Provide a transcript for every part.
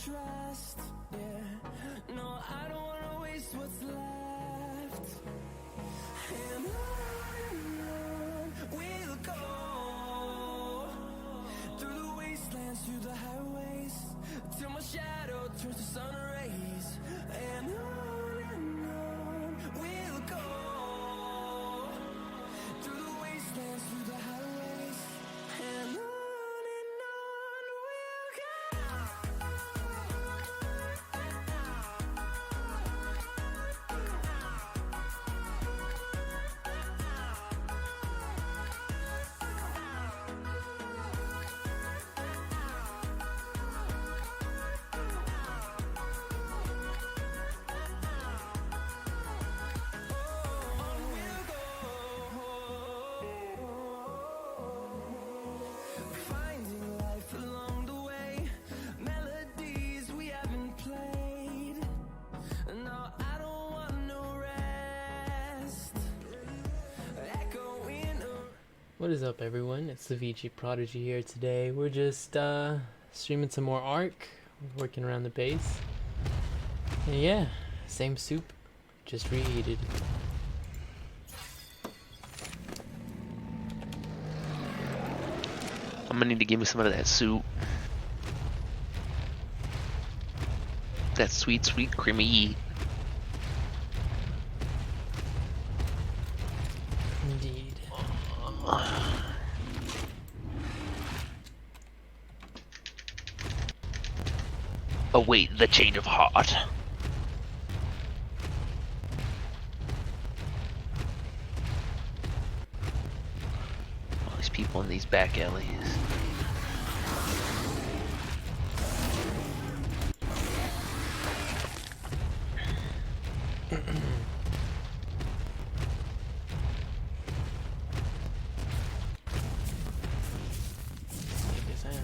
trust, yeah. No, I don't wanna waste what's left. And on we'll go, through the wastelands, through the highways, till my shadow turns to sun rays. And on we'll go, through the wastelands, through the highways, and on we'll go. Finding life along the way, melodies we haven't played. No, I don't want no rest. Echoing. What is up, everyone? It's the VG Prodigy here today. We're just streaming some more Ark, working around the base. And yeah, same soup, just reheated. I'm gonna need to give me some of that soup. That sweet, sweet creamy. Indeed. Await the change of heart. All these people in these back alleys. Take a sound.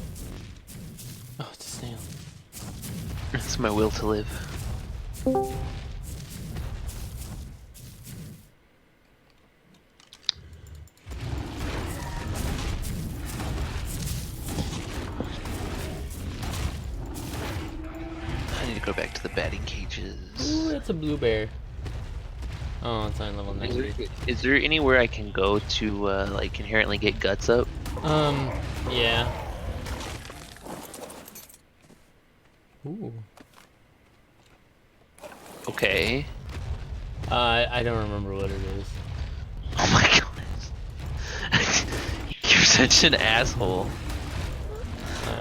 Oh, it's a snail. It's my will to live. I need to go back to the batting cages. Ooh, that's a blue bear. Oh, it's on level 90. Is there anywhere I can go to like inherently get guts up? Yeah. Ooh. Okay. I don't remember what it is. Oh my goodness. You're such an asshole.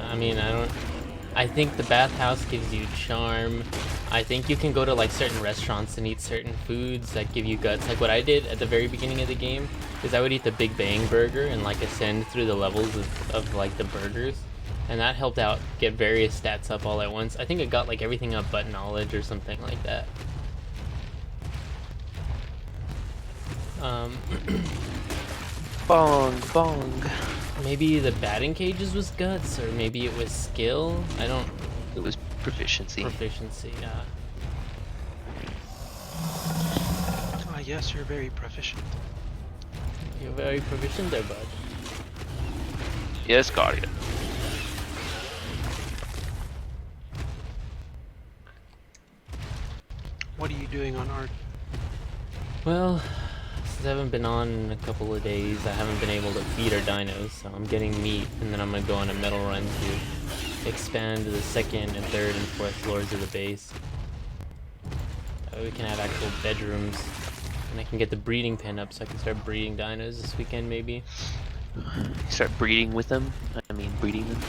I mean, I think the bathhouse gives you charm. I think you can go to like certain restaurants and eat certain foods that give you guts. Like what I did at the very beginning of the game is I would eat the Big Bang burger and like ascend through the levels of like the burgers. And that helped out get various stats up all at once. I think it got like everything up but knowledge or something like that. Bong, bong. Maybe the batting cages was guts, or maybe it was skill. I don't. It was proficiency. Proficiency, yeah. Ah, yes, you're very proficient. You're very proficient there, bud. Yes, Guardian. What are you doing on Ark? Well, since I haven't been on in a couple of days, I haven't been able to feed our dinos, so I'm getting meat, and then I'm gonna go on a metal run to expand the second and third and fourth floors of the base. We can have actual bedrooms, and I can get the breeding pen up so I can start breeding dinos this weekend, maybe. Start breeding with them. I mean, breeding them.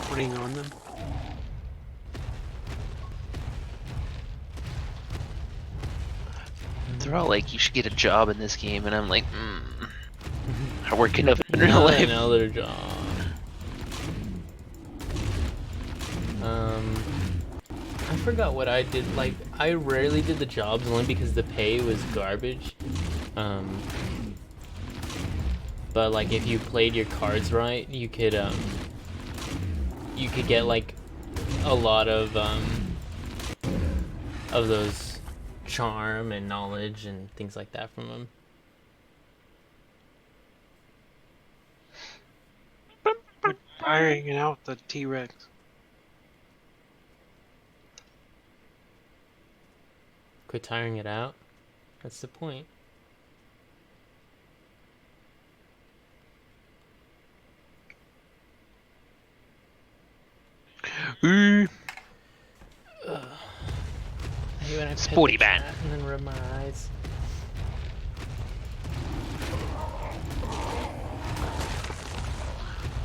Putting on them? They're all like, you should get a job in this game, and I'm like, I work enough in real life. Another job. I forgot what I did. Like, I rarely did the jobs only because the pay was garbage. But like, if you played your cards right, you could get like a lot of those charm and knowledge and things like that from them. We're ironing out the T-Rex. Quit tiring it out. That's the point. Ooh, I hate when I pet Sporty the man. cat and then rub my eyes.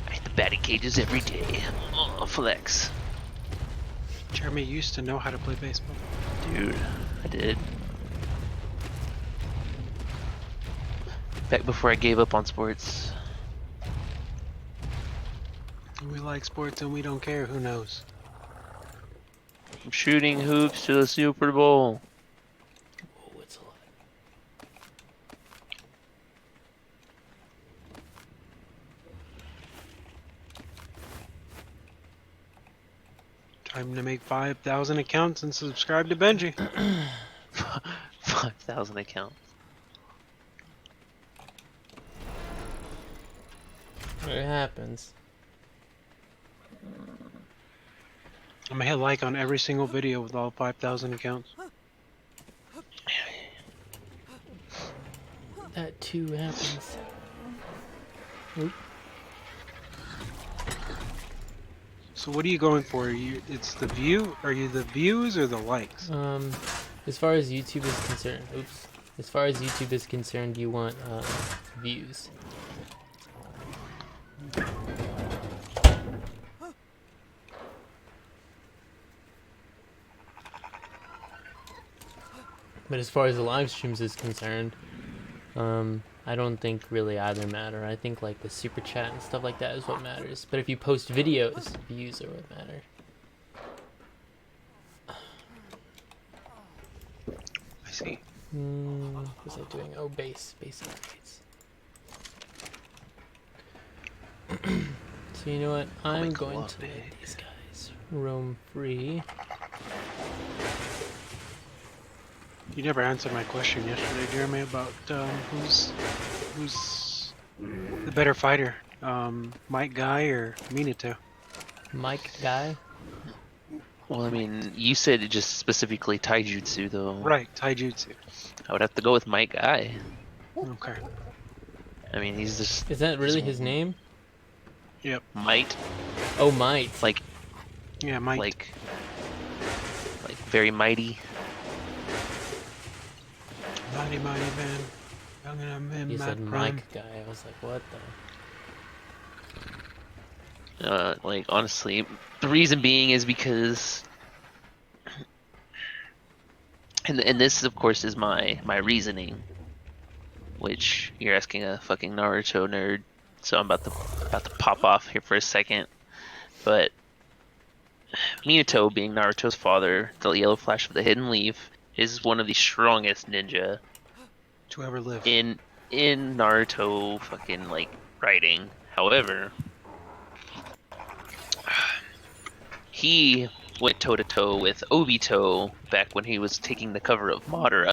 I hit the batting cages every day. Oh, flex. Jeremy used to know how to play baseball. Dude, I did. Back before I gave up on sports. We like sports and we don't care. Who knows? From shooting hoops to the Super Bowl. Whoa, it's a lot. Time to make 5,000 accounts and subscribe to Benji. 5,000 accounts. It happens. I'm gonna hit like on every single video with all 5,000 accounts. That too happens. Oop. So what are you going for? It's the view? Are you the views or the likes? As far as YouTube is concerned, oops. As far as YouTube is concerned, you want views. But as far as the live streams is concerned, I don't think really either matter. I think like the super chat and stuff like that is what matters. But if you post videos, views are what matter. I see. What was I doing? Oh, base upgrades. So you know what? I'm going to let these guys roam free. You never answered my question yesterday, Jeremy, about who's the better fighter, Mike Guy or Minato? Mike guy. Well, I mean, you said it just specifically taijutsu, though. Right, taijutsu. I would have to go with Mike Guy. Okay. I mean, he's just Is that really his name? Yep. might, Oh, Might. like Yeah, Mike. like very mighty. Mighty man. Young and I'm in You my said prime. Mike guy. I was like, what the? Like honestly, the reason being is because, and this of course is my reasoning, which you're asking a fucking Naruto nerd, so I'm about to pop off here for a second, but Minato, being Naruto's father, the Yellow Flash of the Hidden Leaf, is one of the strongest ninja To ever live. in Naruto fucking like writing. However, he went toe to toe with Obito back when he was taking the cover of Madara,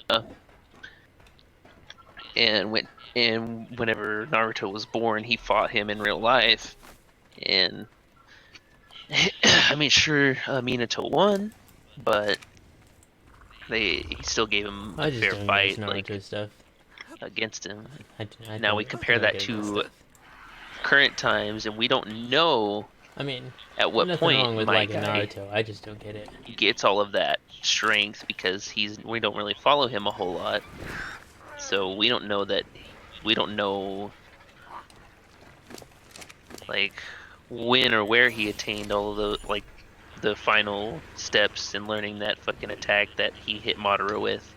and whenever Naruto was born, he fought him in real life, and I mean, sure, Minato won, but he still gave him I a just fair don't fight, use Naruto like stuff. against him. I Now we don't- compare I don't that get to stuff. current times, and we don't know I mean, at what nothing point wrong with my liking guy Naruto. I just don't get it. gets all of that strength, because we don't really follow him a whole lot, so we don't know like when or where he attained all of the final steps in learning that fucking attack that he hit Madara with,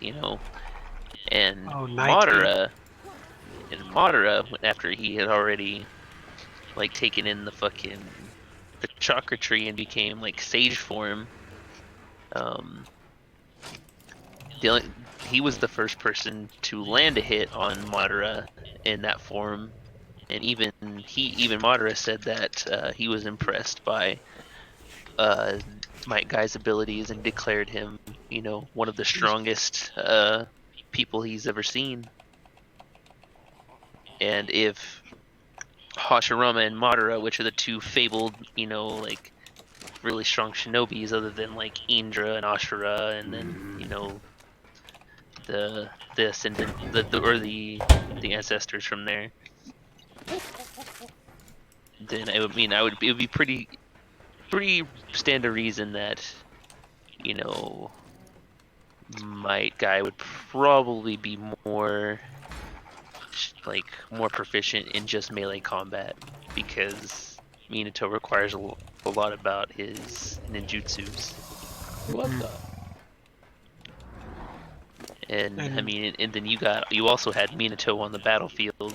and Oh, nice. Madara, after he had already like taken in the chakra tree and became like sage form, he was the first person to land a hit on Madara in that form, and even Madara said that he was impressed by Might Guy's abilities and declared him, one of the strongest people he's ever seen. And if Hashirama and Madara, which are the two fabled, like really strong shinobis, other than like Indra and Ashura, and then the ascendant, the ancestors from there, then it would mean it would be pretty stand to reason that, you know, my guy would probably be more more proficient in just melee combat, because Minato requires a lot about his ninjutsus. What the? And I And- mean, and then you also had Minato on the battlefield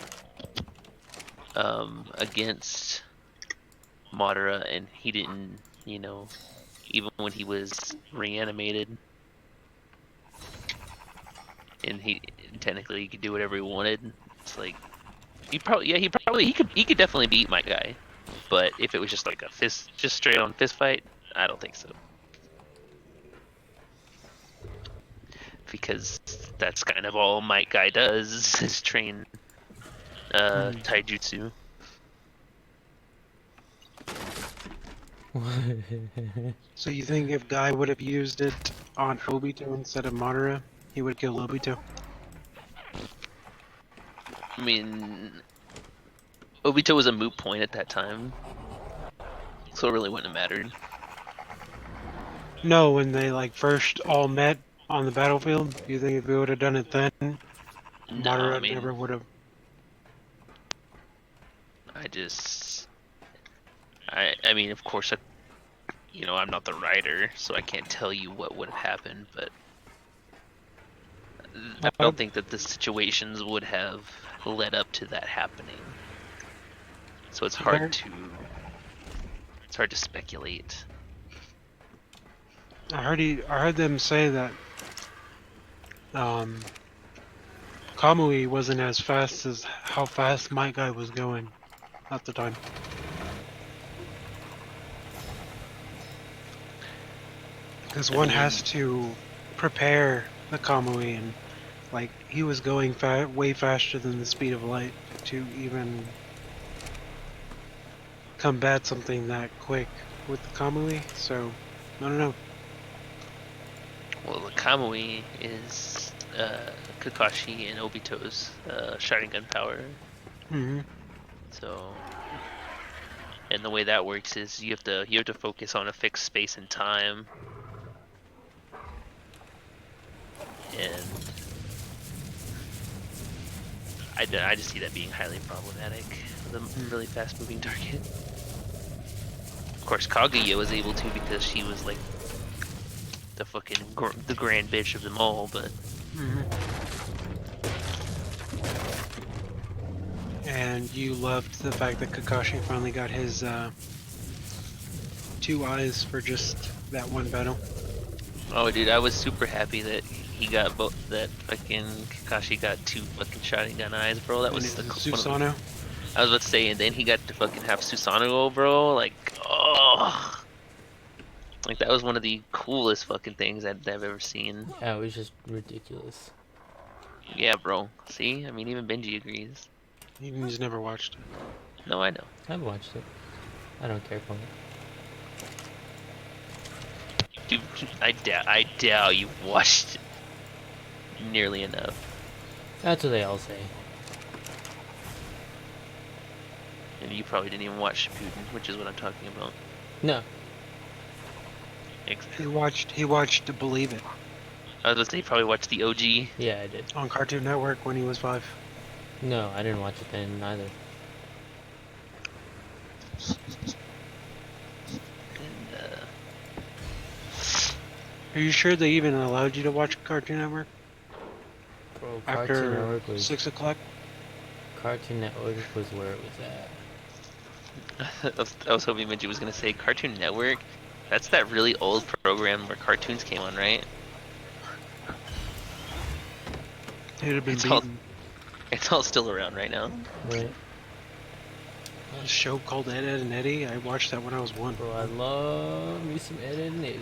against Madara, and he didn't, you know, even when he was reanimated, and he technically he could do whatever he wanted. It's like he could definitely beat my guy, but if it was just like just straight on fist fight, I don't think so. Because that's kind of all Might Guy does is train taijutsu. So you think if Guy would have used it on Obito instead of Madara, he would kill Obito? I mean, Obito was a moot point at that time, so it really wouldn't have mattered. No, when they like first all met on the battlefield, you think if we would have done it then, No, Madara I mean, never would have? I mean, of course, you know, I'm not the writer, so I can't tell you what would have happened, but I don't think that the situations would have led up to that happening. So it's hard to speculate. I heard them say that Kamui wasn't as fast as how fast my guy was going at the time. Because one has to prepare the Kamui, and like he was going way faster than the speed of light to even combat something that quick with the Kamui. So I don't know. Well, the Kamui is Kakashi and Obito's Sharingan power. Mm-hmm. So, and the way that works is you have to focus on a fixed space and time, and I just see that being highly problematic with a really fast moving target. Of course, Kaguya was able to because she was like the fucking the grand bitch of them all, but And you loved the fact that Kakashi finally got his 2 eyes for just that one battle. oh dude, I was super happy that he got that fucking Kakashi got 2 fucking Sharingan eyes, bro. That was And the Susanoo. I was about to say, and then he got to fucking have Susanoo, bro. Like, oh, like that was one of the coolest fucking things I've ever seen. Yeah, it was just ridiculous. Yeah, bro. See, I mean, even Benji agrees. He's never watched it. No, I know. I've watched it. I don't care for it. Dude, I doubt you've watched it nearly enough. That's what they all say. And you probably didn't even watch Shippuden, which is what I'm talking about. No. He watched Believe It I was gonna say, you probably watched the OG. Yeah, I did. on Cartoon Network when he was 5. No, I didn't watch it then either. And, Are you sure they even allowed you to watch Cartoon Network Bro, after 6 o'clock? Cartoon Network was where it was at. I was hoping Benji was gonna say Cartoon Network. That's that really old program where cartoons came on, right? It'd have been It's all- beaten. It's all still around right now. Right. A show called Ed, Ed and Eddie. I watched that when I was 1. Bro, I love me some Ed and Eddie.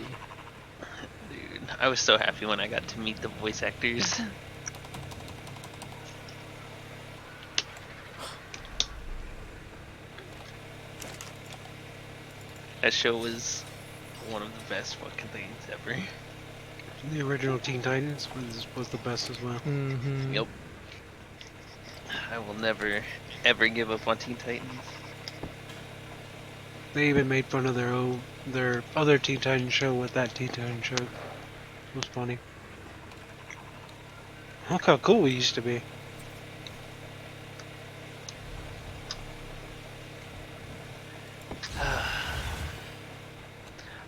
Dude, I was so happy when I got to meet the voice actors. That show was one of the best fucking things ever. The original Teen Titans was the best as well. Mm-hmm. Yep. I will never, ever give up on Teen Titans. They even made fun of their other Teen Titans show with that Teen Titans show. It was funny. Look how cool we used to be.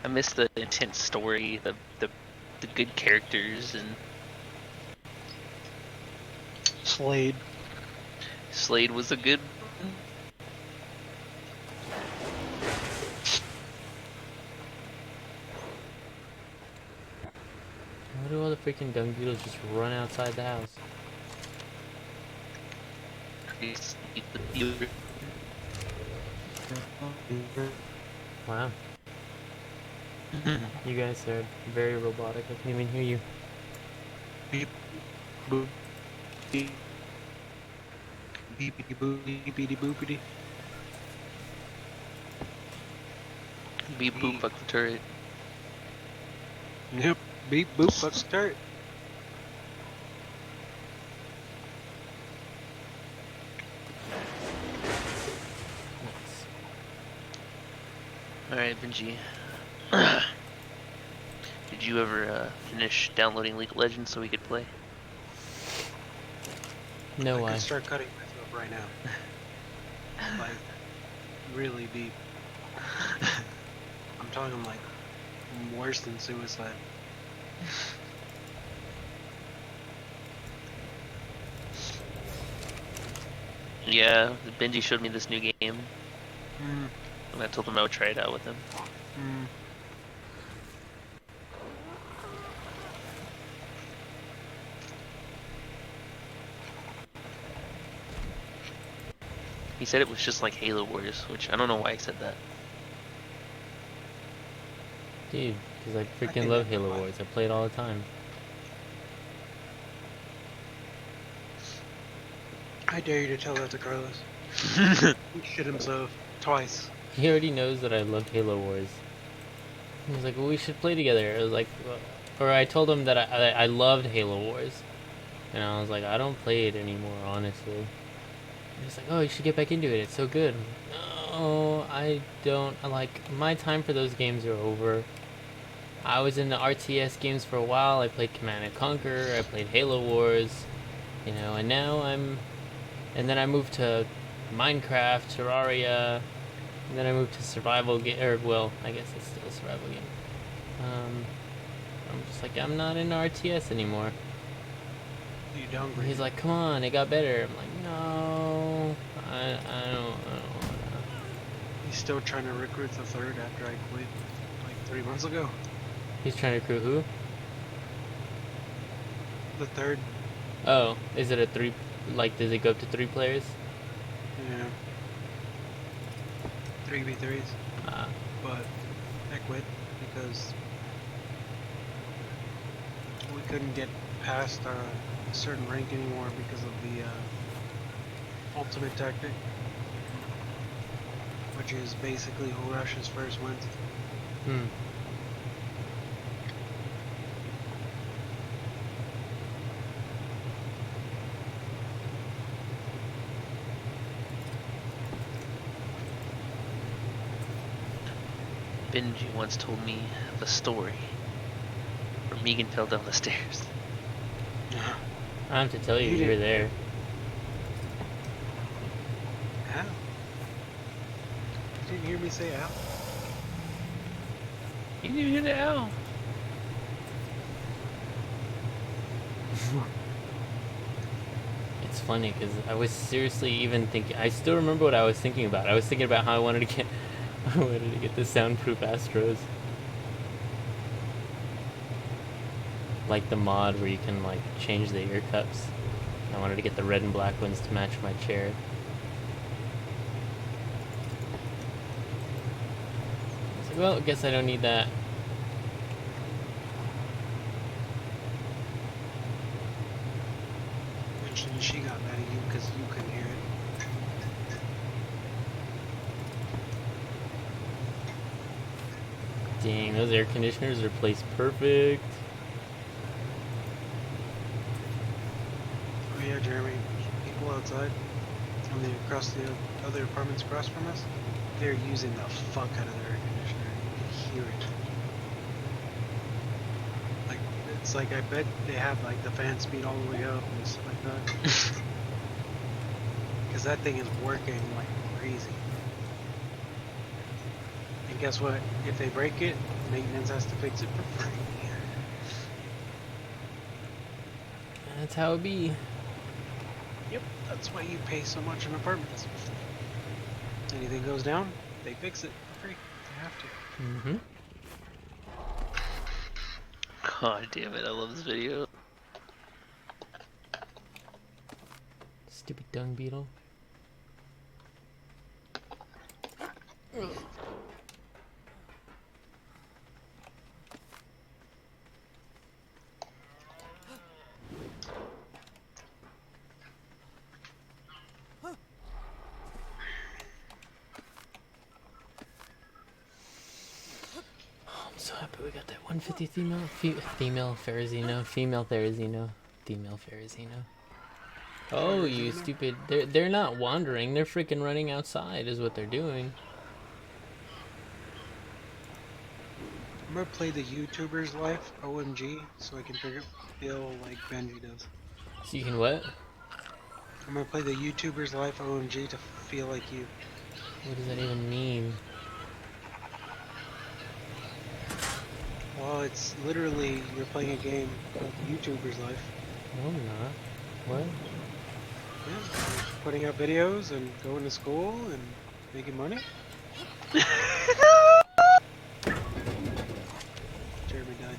I miss the intense story, the good characters, and Slade. Slade was a good. Why do all the freaking dung beetles just run outside the house? Wow. You guys are very robotic. I can't even hear you. Beep, boop, beep, beepity boop, beepity boopity. Beep boop fuck the turret. Yep, beep boop, fuck the turret. Nice. Alright, Benji. Did you ever finish downloading League of Legends so we could play? No I way. could start cutting myself right now. Like, really deep. I'm talking like worse than suicide. Yeah, Benji showed me this new game, Mm, and I told him I would try it out with him. mm. He said it was just like Halo Wars, which I don't know why he said that. Dude, because I freaking think love that's Halo why. Wars. I play it all the time. I dare you to tell that to Carlos. He shit himself twice. He already knows that I love Halo Wars. He was like, well, we should play together. I was like, well, or I told him that I loved Halo Wars. And I was like, I don't play it anymore, honestly. And he's like, oh, you should get back into it. It's so good. No, I don't. Like, my time for those games are over. I was in the RTS games for a while. I played Command and Conquer. I played Halo Wars. You know, and now I'm... And then I moved to Minecraft, Terraria, and then I moved to survival game, or well, I guess it's still a survival game. I'm just like, I'm not in RTS anymore. You And downgrade. he's like, come on, it got better. I'm like, no, I don't wanna. He's still trying to recruit the third after I quit like 3 months ago. He's trying to recruit who? The third, Oh, is it a three, like, does it go up to 3 players? yeah. 3v3s, Ah, but I quit because we couldn't get past a certain rank anymore because of the ultimate tactic, which is basically who rushes first wins. hmm. Benji once told me of a story where Megan fell down the stairs. I have to tell you, You you were didn't there. How? You didn't hear me say ow? You didn't hear the owl. It's funny because I was seriously even thinking. I still remember what I was thinking about. I was thinking about how I wanted to get, I wanted to get the soundproof Astros, like the mod where you can like change the ear cups. I wanted to get the red and black ones to match my chair. I was like, well, I guess I don't need that. Mentioned she got mad at you because you couldn't hear it. Dang, those air conditioners are placed perfect. Jeremy, people outside, when they across the other apartments across from us, they're using the fuck out of their air conditioner. You can hear it. Like, it's like, I bet they have like the fan speed all the way up and stuff like that. Because that thing is working like crazy. And guess what? If they break it, maintenance has to fix it for free. That's how it be. Yep, that's why you pay so much in apartments. Anything goes down, they fix it for free. They have to. Mm-hmm. God damn it, I love this video. Stupid dung beetle. I'm so happy we got that 150 female Ferrazino, female Ferrazino. Oh, you stupid! They're not wandering. They're freaking running outside, is what they're doing. I'm gonna play the YouTuber's life, OMG, so I can feel like Benji does. So you can what? I'm gonna play the YouTuber's life, OMG, to feel like you. What does that even mean? Well, it's literally you're playing a game called YouTuber's life. No, I'm not. What? Yeah, you're putting out videos and going to school and making money. Jeremy died.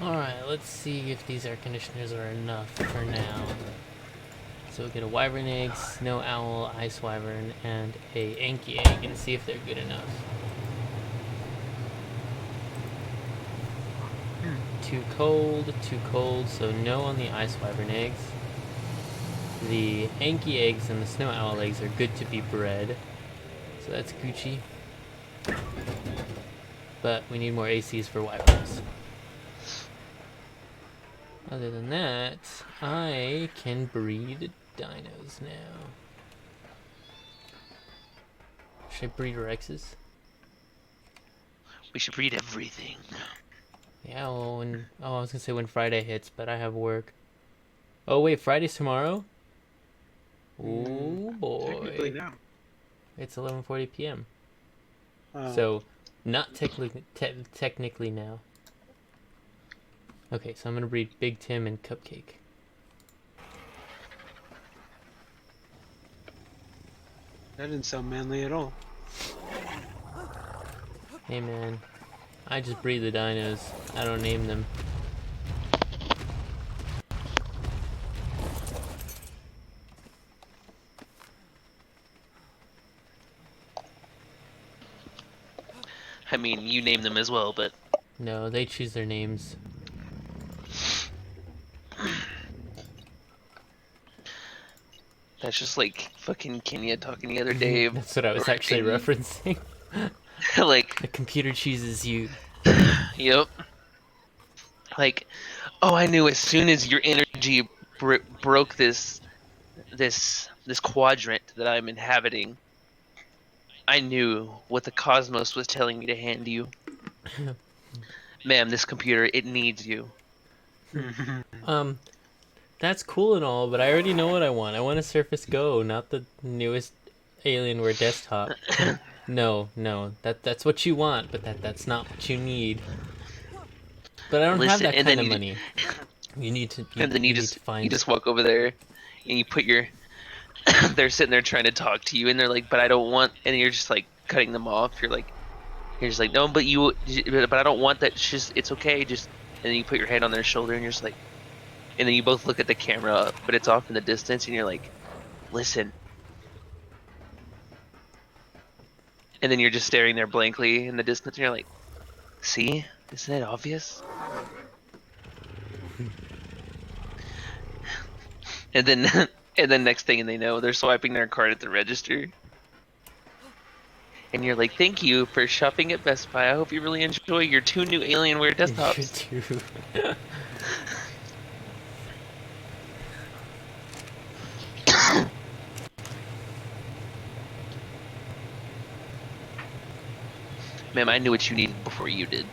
Alright, let's see if these air conditioners are enough for now. So we'll get a wyvern egg, snow owl, ice wyvern, and a Anki egg and see if they're good enough. Too cold, so no on the ice wyvern eggs. The Anki eggs and the snow owl eggs are good to be bred, so that's Gucci. But we need more ACs for wyverns. Other than that, I can breed dinos now. Should I breed Rexes? We should breed everything. Yeah, well, I was gonna say when Friday hits, but I have work. Oh wait, Friday's tomorrow? Oh Technically boy. now. It's 11:40 p.m. Oh. So, not technically now. Okay, so I'm gonna breed Big Tim and Cupcake. That didn't sound manly at all. Hey man, I just breed the dinos. I don't name them. I mean, you name them as well, but No, they choose their names. that's just like fucking Kenya talking the other day. That's what I was actually referencing. Like, The computer chooses you. yep. Like, oh, I knew as soon as your energy broke this quadrant that I'm inhabiting, I knew what the cosmos was telling me to hand you. Ma'am, this computer, it needs you. That's cool and all, but I already know what I want. I want a Surface Go, not the newest Alienware desktop. No, that's what you want, but that's not what you need. But I don't have that kind of money. You need to. And then you just walk over there, and you put your. They're sitting there trying to talk to you, and they're like, "But I don't want," and you're just like cutting them off. You're just like, "No, but I don't want that. It's okay. Just," and then you put your hand on their shoulder, and you're just like, and then you both look at the camera, but it's off in the distance, and you're like, "Listen." And then you're just staring there blankly in the distance, and you're like, "See, isn't it obvious?" And then, and then next thing they know, they're swiping their card at the register, and you're like, "Thank you for shopping at Best Buy. I hope you really enjoy your 2 new Alienware desktops." You too. Ma'am, I knew what you needed before you did.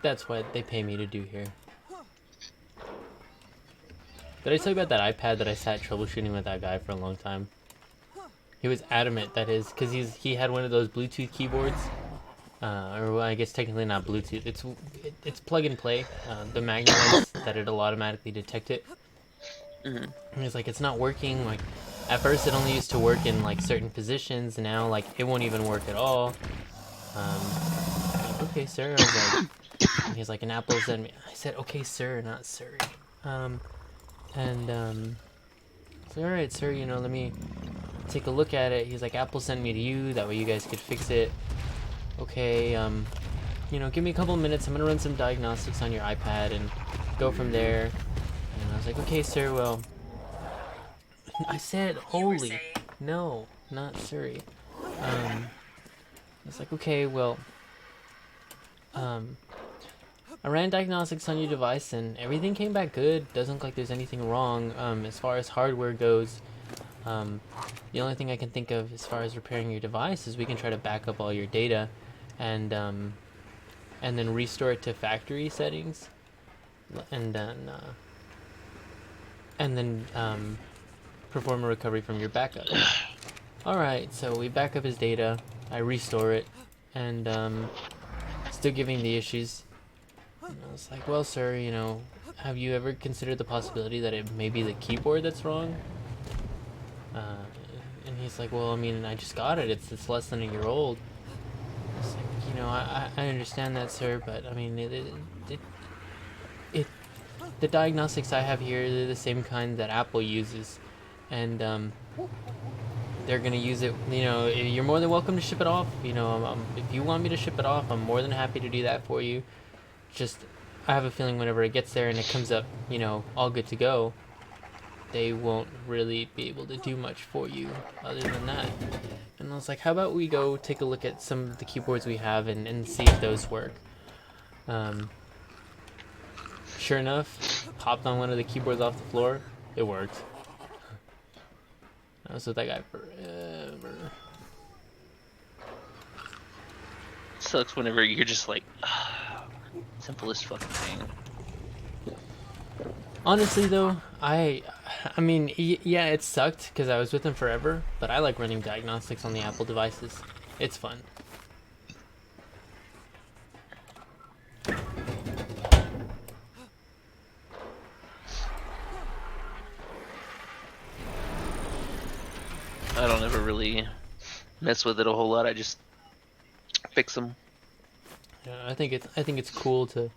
That's what they pay me to do here. Did I tell you about that iPad that I sat troubleshooting with that guy for a long time? He was adamant that because he had one of those Bluetooth keyboards, or well, I guess technically not Bluetooth. It's plug and play. The magnet ones that it'll automatically detect it. And he's like, it's not working. Like, at first it only used to work in like certain positions. Now like it won't even work at all. Like, okay, sir. I was like, and he's like, an Apple sent me. I said, okay, sir, not sir. So all right, sir. You know, let me take a look at it. He's like, Apple sent me to you. That way you guys could fix it. Okay. You know, give me a couple minutes. I'm gonna run some diagnostics on your iPad and go from there. And I was like, okay, sir. Well, I said, holy, no, not sorry. I was like, okay, well, I ran diagnostics on your device and everything came back good. Doesn't look like there's anything wrong. As far as hardware goes, the only thing I can think of as far as repairing your device is we can try to back up all your data, and then restore it to factory settings, and then perform a recovery from your backup. Alright, so we back up his data, I restore it, and still giving the issues. And I was like, well, sir, you know, have you ever considered the possibility that it may be the keyboard that's wrong? And he's like, well, I mean, I just got it. It's less than a year old. It's like, you know, I understand that, sir, but I mean, the diagnostics I have here, they're the same kind that Apple uses, and they're gonna use it. You know, you're more than welcome to ship it off. You know, if you want me to ship it off, I'm more than happy to do that for you. Just, I have a feeling whenever it gets there and it comes up, you know, all good to go, they won't really be able to do much for you other than that. And I was like, how about we go take a look at some of the keyboards we have and see if those work. Sure enough, popped on one of the keyboards off the floor. It worked. I was with that guy forever. Sucks whenever you're just like, simplest fucking thing. Honestly though, I mean, yeah, it sucked because I was with him forever, but I like running diagnostics on the Apple devices. It's fun. I don't ever really mess with it a whole lot. I just fix them. Yeah, I think it's cool to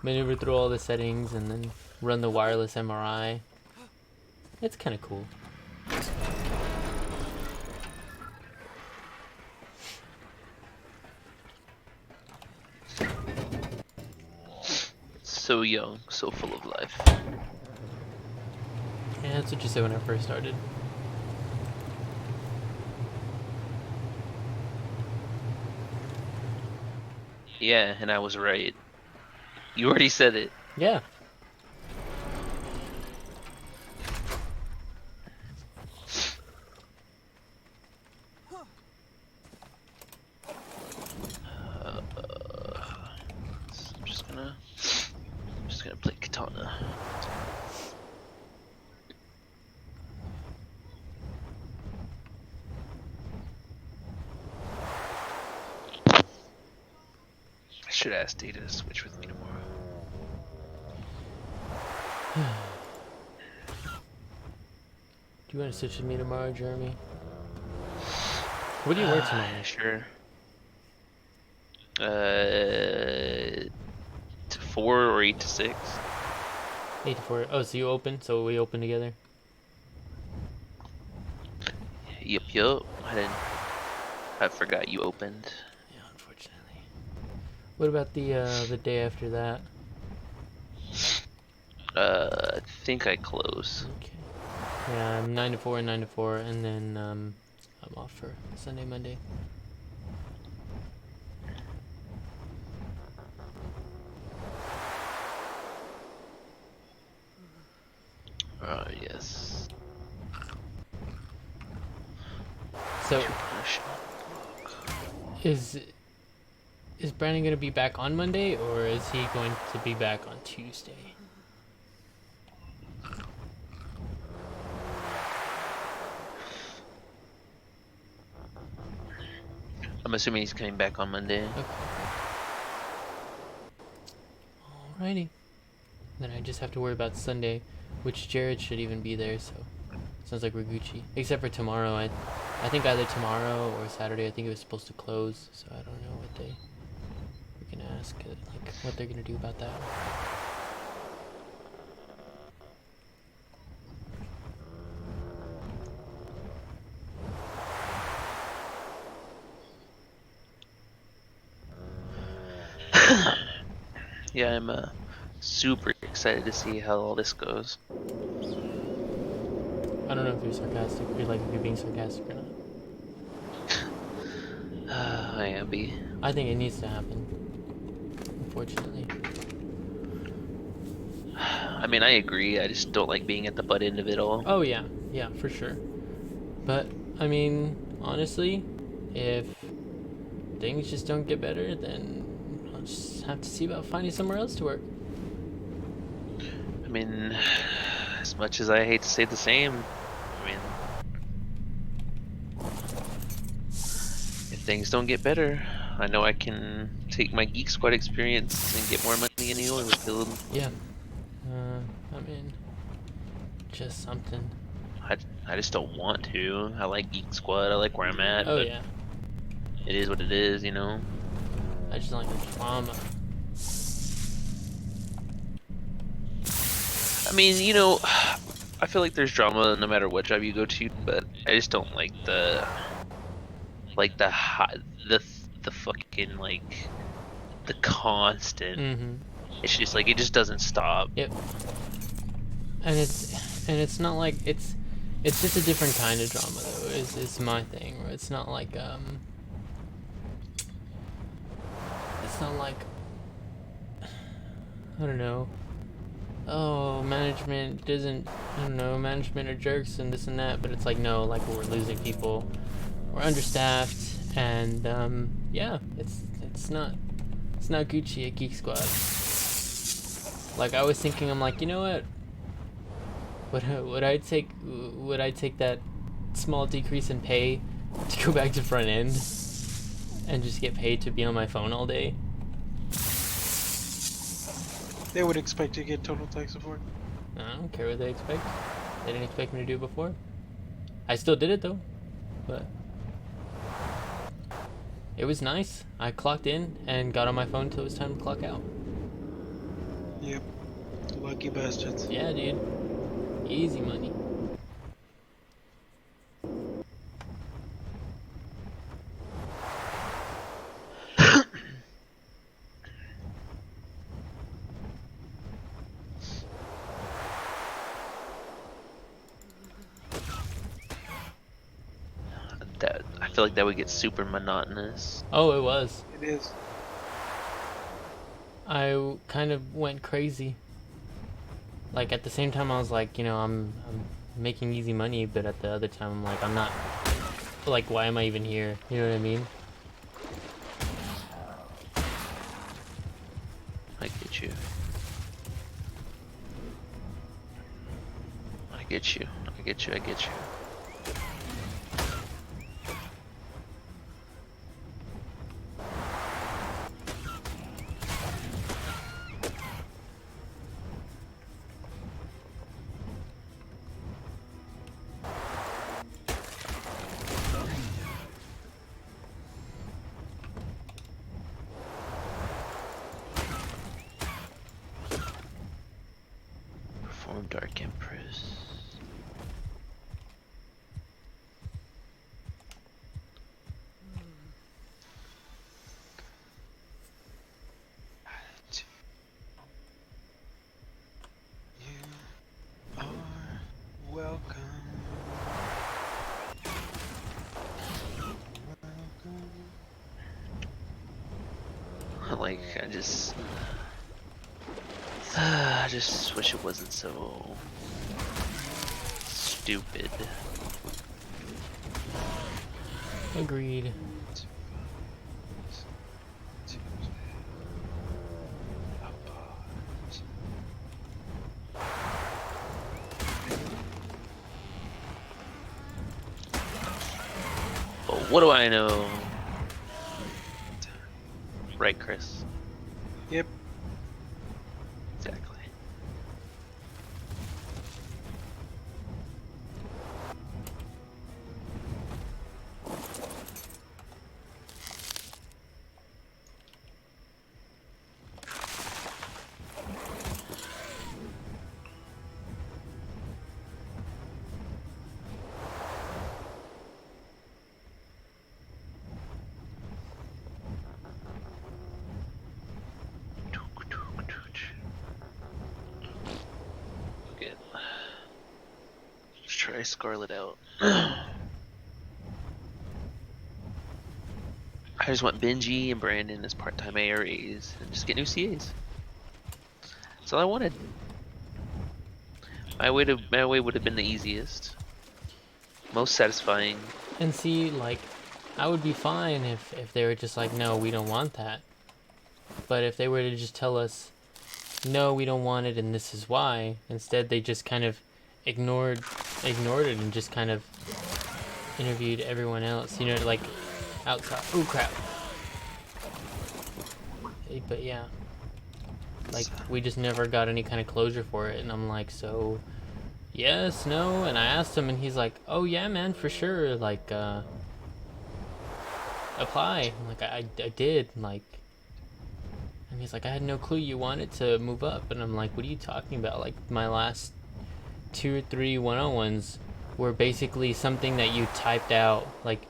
maneuver through all the settings and then run the wireless MRI. It's kind of cool. So young, so full of life. Yeah, that's what you said when I first started. Yeah, and I was right. You already said it. Yeah. I'm just gonna play Katana. I should ask Data to switch with me tomorrow. Do you want to switch with me tomorrow, Jeremy? What do you work tomorrow? Sure. To 4 or 8 to 6. 8 to 4. Oh, so you open? So we open together? Yup. I forgot you opened. Yeah, unfortunately. What about the day after that? I think I close. Okay. Yeah, I'm 9 to 4 and 9 to 4, and then I'm off for Sunday, Monday. Yes. So Two punishment. is Brandon gonna be back on Monday, or is he going to be back on Tuesday? I'm assuming he's coming back on Monday. Okay. Alrighty. Then I just have to worry about Sunday, which Jared should even be there, so sounds like we're Gucci. Except for tomorrow, I think either tomorrow or Saturday. I think it was supposed to close, so I don't know what we can ask, like what they're gonna do about that. Yeah, I'm super excited to see how all this goes. I don't know if you're sarcastic, or like if you're being sarcastic or not. I am be. I think it needs to happen. Unfortunately. I mean, I agree. I just don't like being at the butt end of it all. Oh yeah, for sure. But I mean, honestly, if things just don't get better, then I'll just have to see about finding somewhere else to work. I mean, as much as I hate to say the same, I mean, if things don't get better, I know I can take my Geek Squad experience and get more money in the oil field. Yeah. I mean, just something. I just don't want to. I like Geek Squad. I like where I'm at. Oh but yeah. It is what it is, you know. I just don't like the drama. I mean, you know, I feel like there's drama no matter what job you go to, but I just don't like the fucking like the constant. Mm-hmm. It's just like it just doesn't stop. Yep. And it's not like it's just a different kind of drama though. Is my thing. Where it's not like it's not like, I don't know. Oh, management doesn't. I don't know. Management are jerks and this and that. But it's like no. Like we're losing people. We're understaffed, and yeah, it's not Gucci at Geek Squad. Like I was thinking, I'm like, you know what? Would I take that small decrease in pay to go back to front end and just get paid to be on my phone all day? They would expect you to get total tech support. I don't care what they expect. They didn't expect me to do it before. I still did it though, but it was nice. I clocked in and got on my phone until it was time to clock out. Yep. Lucky bastards. Yeah, dude. Easy money. I feel like that would get super monotonous. Oh, it was. It is. I kind of went crazy. Like at the same time, I was like, you know, I'm making easy money, but at the other time, I'm like, I'm not. Like, why am I even here? You know what I mean? I get you. I get you. I get you. I get you. Dark Empress. Like, I just wish it wasn't so stupid. Agreed. But what do I know? Right, Chris? Yep. Exactly. Okay. Let's try Scarlet out. I just want Benji and Brandon as part-time ARAs and just get new CAs. That's all I wanted. My way would have been the easiest, most satisfying. And see, like, I would be fine if they were just like, no, we don't want that. But if they were to just tell us, no, we don't want it and this is why, instead they just kind of ignored it and just kind of interviewed everyone else, you know, like outside. Oh crap. But yeah, like we just never got any kind of closure for it, and I'm like, so yes, no, and I asked him and he's like, oh yeah man, for sure, like apply. I'm like, I did, like, and he's like, I had no clue you wanted to move up. And I'm like, what are you talking about? Like, my last 2 or 3 101s were basically something that you typed out, like,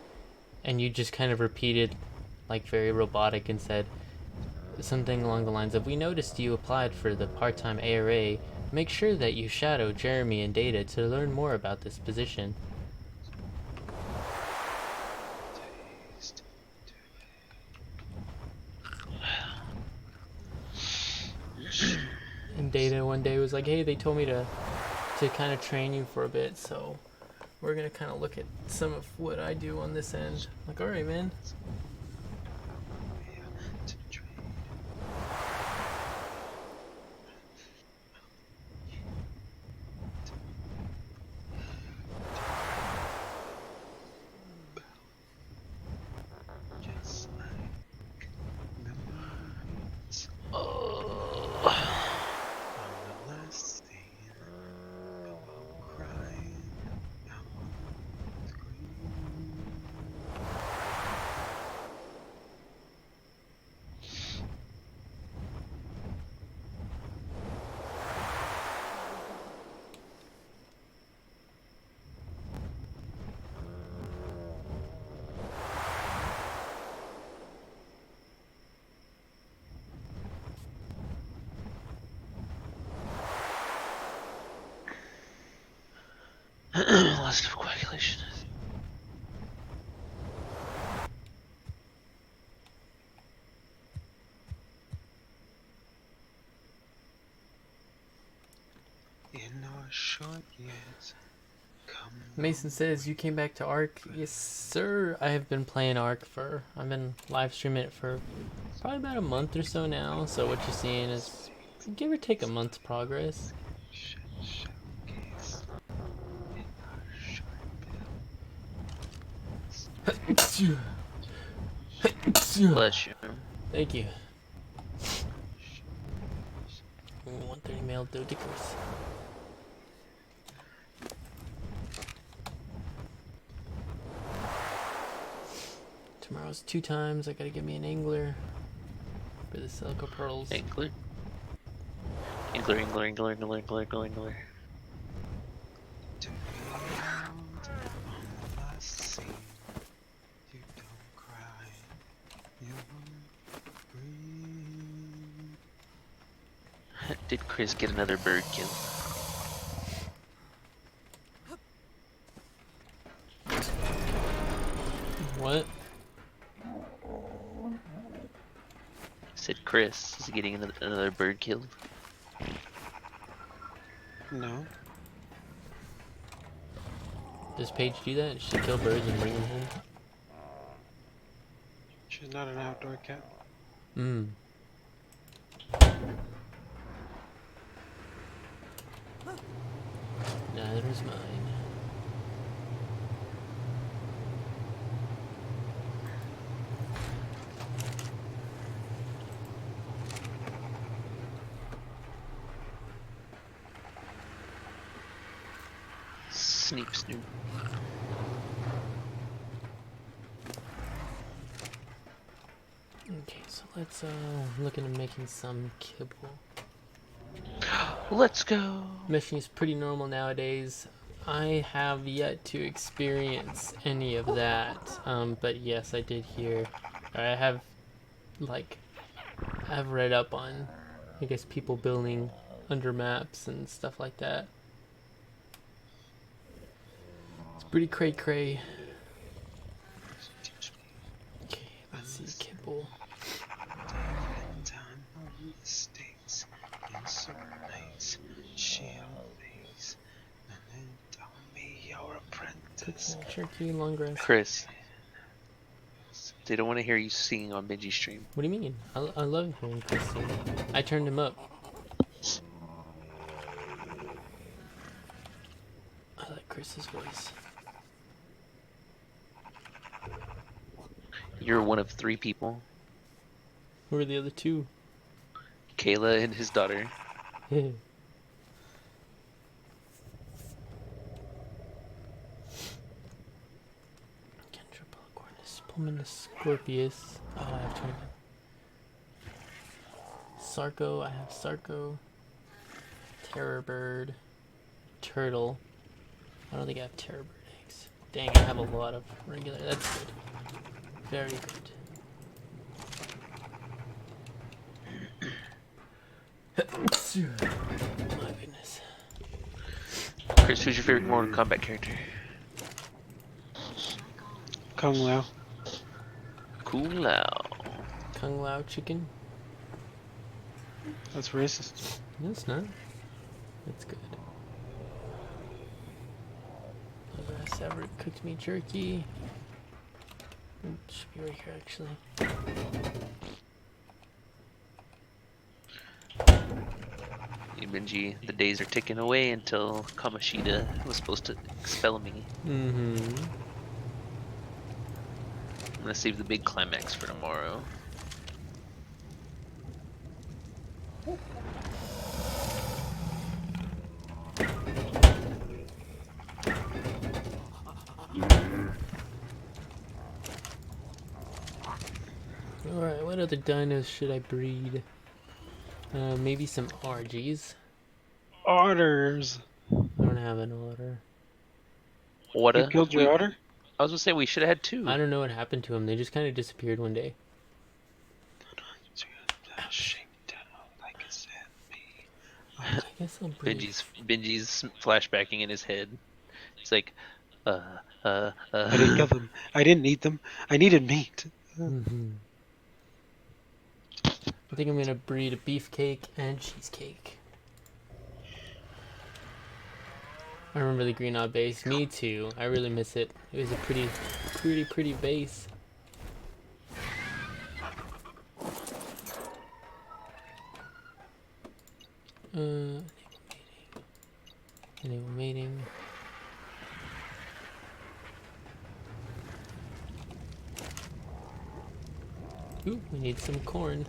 and you just kind of repeated, like, very robotic, and said something along the lines of, we noticed you applied for the part-time ARA. Make sure that you shadow Jeremy and Data to learn more about this position. And Data one day was like, hey, they told me to kind of train you for a bit, so we're gonna kind of look at some of what I do on this end. I'm like, alright man. Lots of coagulation. In our short years, Mason says, you came back to Ark. Yes, sir. I have been playing Ark I've been live streaming it for probably about a month or so now. So what you're seeing is give or take a month's progress. Bless you. Thank you. 130 male Dodicus. Tomorrow's 2 times. I gotta get me an angler for the silica pearls. Angler. Did Chris get another bird kill? What? Said Chris is getting another bird killed. No. Does Paige do that? She kill birds and bring them home? She's not an outdoor cat. Hmm. Neither is mine. Sneep snoop. Okay, so let's look into making some kibble. Let's go. Meshing is pretty normal nowadays. I have yet to experience any of that, but yes, I did hear. I have, like, I've read up on, I guess, people building under maps and stuff like that. It's pretty cray-cray. Okay, let's see, kibble. Turkey, long grass. Chris, they don't want to hear you singing on Benji stream. What do you mean? I love hearing Chris sing. I turned him up. I like Chris's voice. You're one of 3 people. Who are the other 2? Kayla and his daughter. Pulmonus Scorpius. Oh, I have 20. Sarco, I have Sarco. Terror Bird. Turtle. I don't think I have Terror Bird eggs. Dang, I have a lot of regular. That's good. Very good. My goodness. Chris, who's your favorite Mortal Kombat character? Kung Lao. Kung Lao. Kung Lao chicken? That's racist. No, it's not. That's good. Severed cooked meat jerky. It should be right here, actually. Hey, Benji, the days are ticking away until Kamoshida was supposed to expel me. Mm-hmm. I'm gonna save the big climax for tomorrow. Alright, what other dinos should I breed? Maybe some RGs. Otters. I don't have an otter. What You killed your otter? I was gonna say we should have had 2. I don't know what happened to them. They just kind of disappeared one day. I guess I'll breed. Benji's flashbacking in his head. It's like, I didn't kill them. I didn't eat them. I needed meat. Mm-hmm. I think I'm gonna breed a beefcake and cheesecake. I remember the green odd base. Me too. I really miss it. It was a pretty base. Enable mating. Ooh, we need some corn.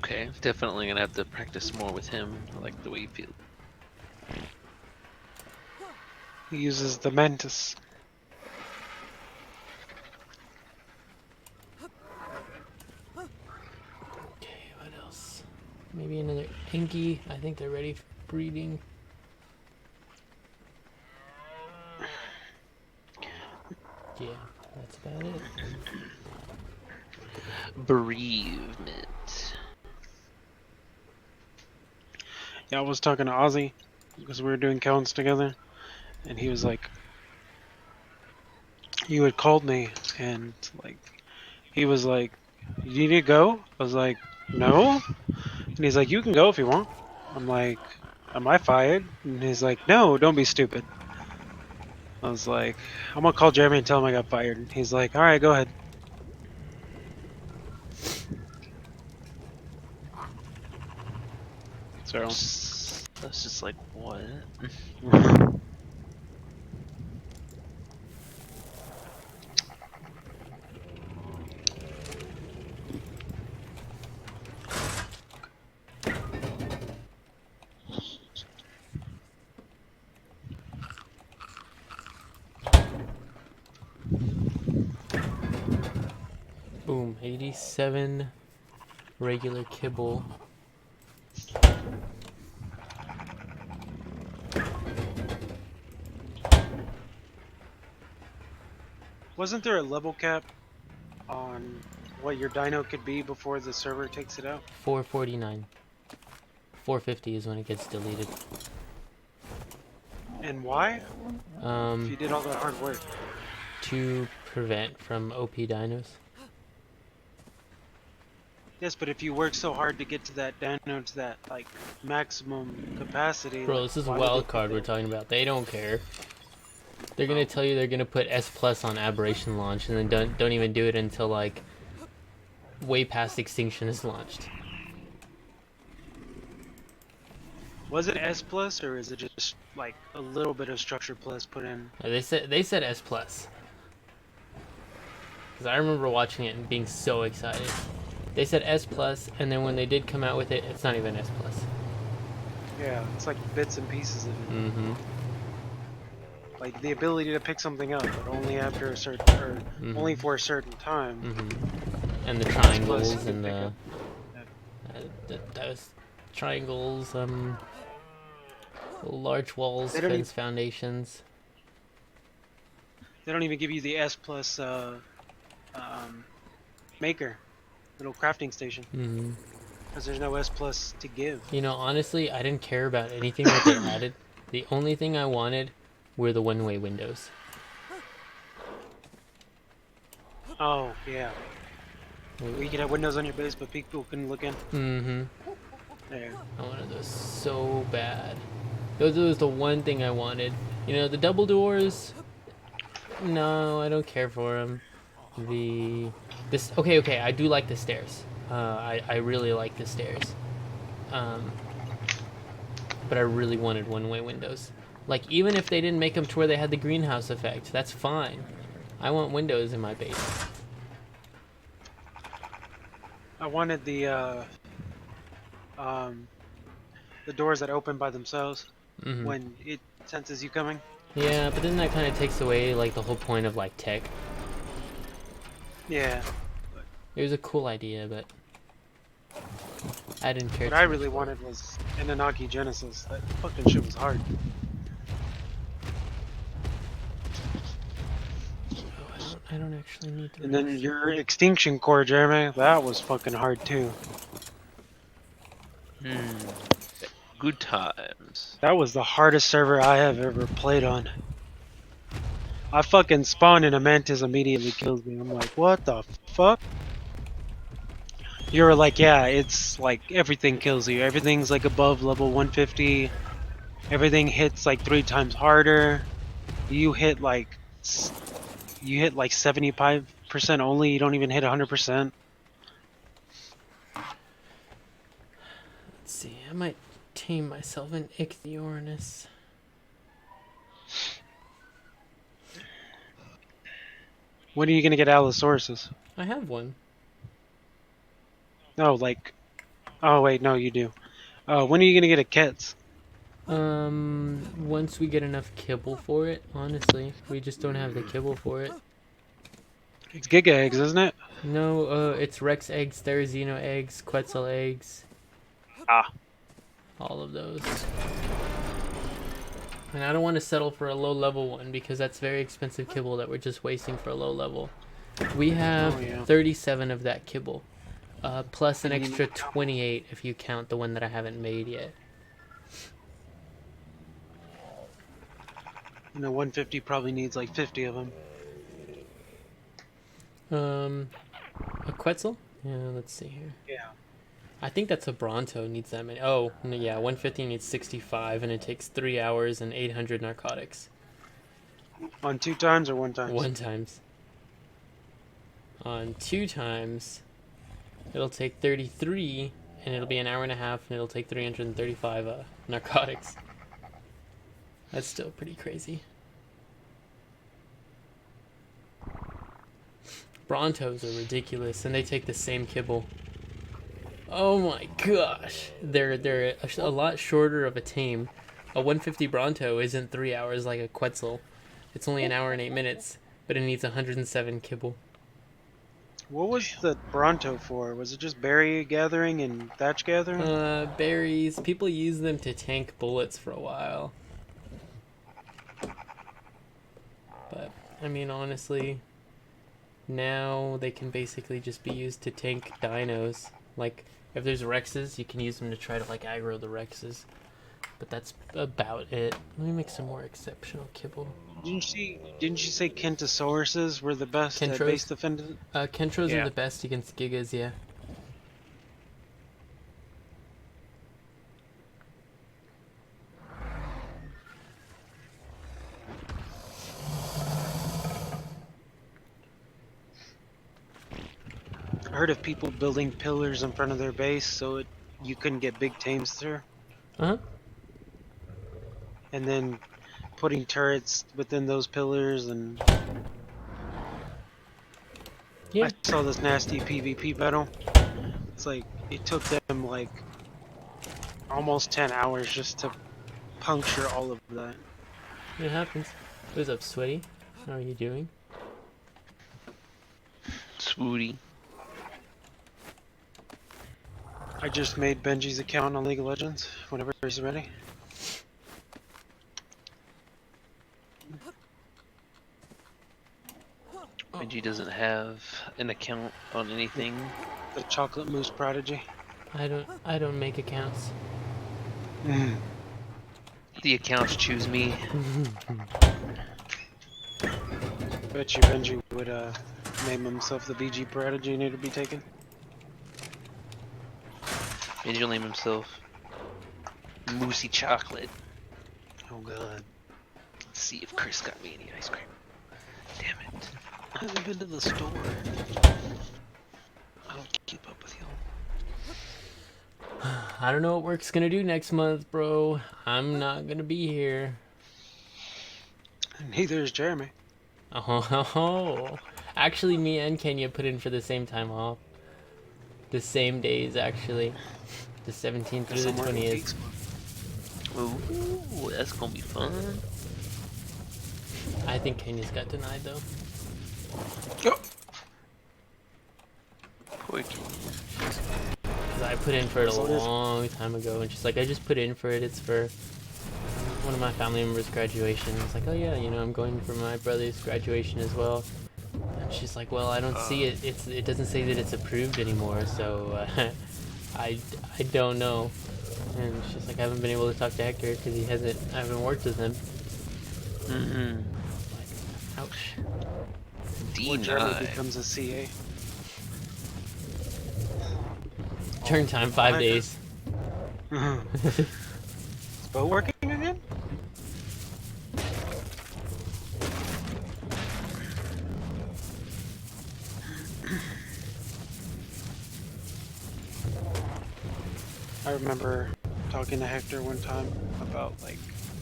okay, definitely gonna have to practice more with him. I like the way he feels. He uses the mantis. Okay, what else? Maybe another Inky. I think they're ready for breeding. Yeah, that's about it. Bereavement. Yeah, I was talking to Ozzy because we were doing counts together, and he was like, you had called me, and like, he was like, you need to go? I was like, no. And he's like, you can go if you want. I'm like, am I fired? And he's like, no, don't be stupid. I was like, I'm gonna call Jeremy and tell him I got fired. And he's like, all right, go ahead. So, That's just like, what? Boom, 87 regular kibble. wasn't there a level cap on what your dino could be before the server takes it out? 449. 450 is when it gets deleted. And why? If you did all that hard work. To prevent from OP dinos. Yes, but if you work so hard to get to that dino to that like maximum capacity, Bro, like, this is why would they wild put card we're that- talking about. They don't care. They're gonna tell you they're gonna put S plus on aberration launch, and then don't even do it until like way past extinction is launched. Was it S plus or is it just like a little bit of structure plus put in? They said S plus. Because I remember watching it and being so excited. They said S plus, and then when they did come out with it, it's not even S plus. Yeah, it's like bits and pieces of it. Mm-hmm. Like the ability to pick something up, but only after a certain, or only for a certain time. Mm-hmm. And the triangles you can and pick the up. those triangles, large walls, They don't fence foundations. They don't even give you the S plus maker, little crafting station, Mm-hmm. because there's no S plus to give. You know, honestly, I didn't care about anything that they added. The only thing I wanted were the one-way windows. Oh yeah. You could have windows on your base, but people couldn't look in. Mm-hmm. There. I wanted those so bad. Those was the one thing I wanted. You know, the double doors. No, I don't care for them. Okay, I do like the stairs. I really like the stairs. But I really wanted one-way windows. Like, even if they didn't make them to where they had the greenhouse effect, that's fine. I want windows in my base. I wanted the doors that open by themselves Mm-hmm. when it senses you coming. Yeah, but then that kind of takes away like the whole point of like tech. Yeah. It was a cool idea, but I didn't care. What I really wanted was Anunnaki Genesis. That fucking shit was hard. I don't actually need to. And then your Extinction Core, Jeremy, that was fucking hard too. Good times. That was the hardest server I have ever played on. I fucking spawned and a mantis immediately kills me. I'm like, what the fuck? You were like, yeah, it's like everything kills you. Everything's like above level 150. Everything hits like 3 times harder. You hit like 75% only. You don't even hit 100%. Let's see. I might tame myself an Ichthyornis. When are you gonna get Allosauruses? I have one. No, like, oh wait, no, you do. When are you gonna get a Kets? Once we get enough kibble for it, honestly. We just don't have the kibble for it. It's Giga eggs, isn't it? No, it's Rex eggs, Therizino eggs, Quetzal eggs. Ah. All of those. And I don't want to settle for a low level one because that's very expensive kibble that we're just wasting for a low level. We have Oh, yeah. 37 of that kibble. Plus an And you extra need- 28 if you count the one that I haven't made yet. And the 150 probably needs like 50 of them. A Quetzal? Yeah, let's see here. Yeah. I think that's a Bronto needs that many. Oh, yeah, 150 needs 65, and it takes 3 hours and 800 narcotics. On 2 times or 1 time? 1 times. On 2 times, it'll take 33, and it'll be an hour and a half, and it'll take 335 narcotics. That's still pretty crazy. Brontos are ridiculous, and they take the same kibble. Oh my gosh, they're a lot shorter of a tame. A 150 Bronto isn't 3 hours like a Quetzal. It's only an hour and 8 minutes, but it needs 107 kibble. What was the Bronto for? Was it just berry gathering and thatch gathering? Berries. People use them to tank bullets for a while. But, I mean, honestly, now they can basically just be used to tank dinos. Like, if there's Rexes, you can use them to try to, like, aggro the Rexes. But that's about it. Let me make some more exceptional kibble. Didn't you say Kentosauruses were the best at Kentros? base defendant? Kentros Yeah. are the best against Gigas, yeah. I heard of people building pillars in front of their base so you couldn't get big tames through. Uh-huh. And then putting turrets within those pillars, and Yeah. I saw this nasty PvP battle. It's like it took them like almost 10 hours just to puncture all of that. It happens. What's up, Sweaty? How are you doing? Swooty. I just made Benji's account on League of Legends whenever he's ready. Benji doesn't have an account on anything. The Chocolate Moose Prodigy. I don't make accounts. The accounts choose me. Bet you Benji would name himself the BG Prodigy and it'd be taken. Benji will name himself Moosey Chocolate. Oh god. Let's see if Chris got me any ice cream. Damn it. I haven't been to the store. I don't keep up with y'all. I don't know what work's gonna do next month, bro. I'm not gonna be here. And neither is Jeremy. Oh, actually, me and Kenya put in for the same time off. The same days, actually. The 17th through the Somewhere in the 20th. Geeks Club. Ooh, that's gonna be fun. I think Kenya's got denied, though. Poor kid. Because I put in for it a long time ago, and she's like, I just put in for it. It's for one of my family members' graduation. I was like, oh yeah, you know, I'm going for my brother's graduation as well. And she's like, well, I don't see it. It doesn't say that it's approved anymore, so I don't know. And she's like, I haven't been able to talk to Hector because I haven't worked with him. Mm-hmm. Ouch. Or Jeremy Denied. becomes a CA. Turn time 5 days. Is boat working again? I remember talking to Hector one time about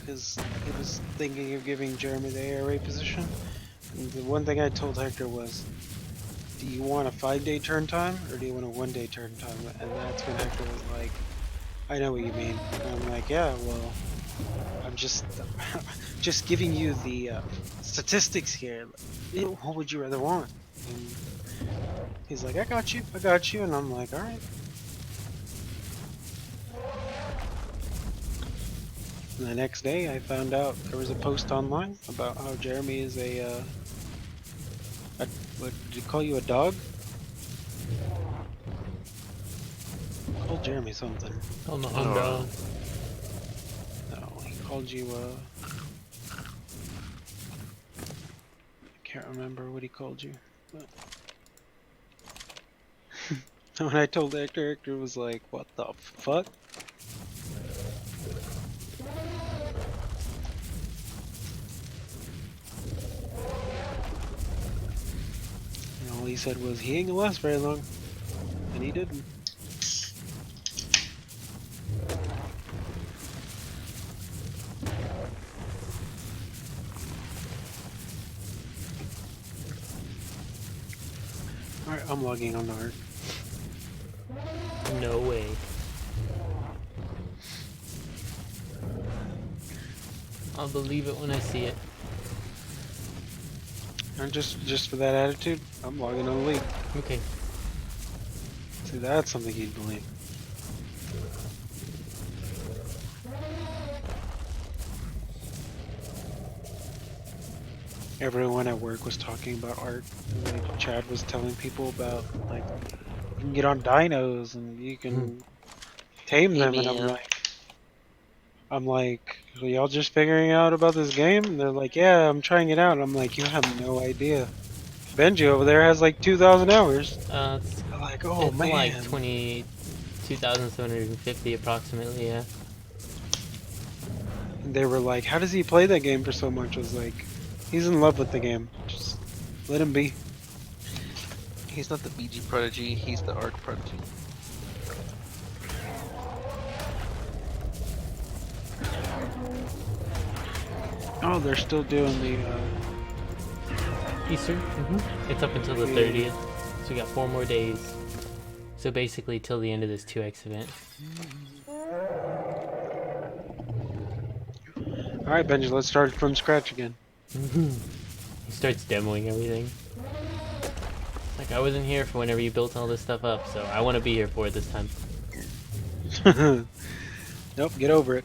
because he was thinking of giving Jeremy the air raid position. And the one thing I told Hector was, do you want a 5-day turn time or do you want a 1-day turn time? And that's when Hector was like, I know what you mean. And I'm like, yeah, well, I'm just giving you the statistics here. What would you rather want? And he's like, I got you. And I'm like, all right. And the next day I found out there was a post online about how Jeremy is a What, did he call you a dog? Call Jeremy something. Call my home dog. No, he called you, I can't remember what he called you. But... when I told Hector was like, what the fuck? And all he said was, he ain't gonna last very long. And he didn't. Alright, I'm logging on the Ark. No way. I'll believe it when I see it. And just for that attitude, I'm logging on the league. Okay. See, that's something you'd believe. Everyone at work was talking about Ark. And, like, Chad was telling people about, like, you can get on dinos and you can tame them, and I'm like, are y'all just figuring out about this game? And they're like, yeah, I'm trying it out. And I'm like, you have no idea. Benji over there has like 2,000 hours. It's, I'm like, oh it's man. like 22,750 approximately, yeah. And they were like, how does he play that game for so much? I was like, he's in love with the game. Just let him be. He's not the BG prodigy, he's the Ark prodigy. Oh, they're still doing the, Easter? It's up until the 30th, so we got 4 more days. So basically till the end of this 2x event. Alright, Benji, let's start from scratch again. He starts demoing everything. Like, I wasn't here for whenever you built all this stuff up, so I want to be here for it this time. Nope, get over it.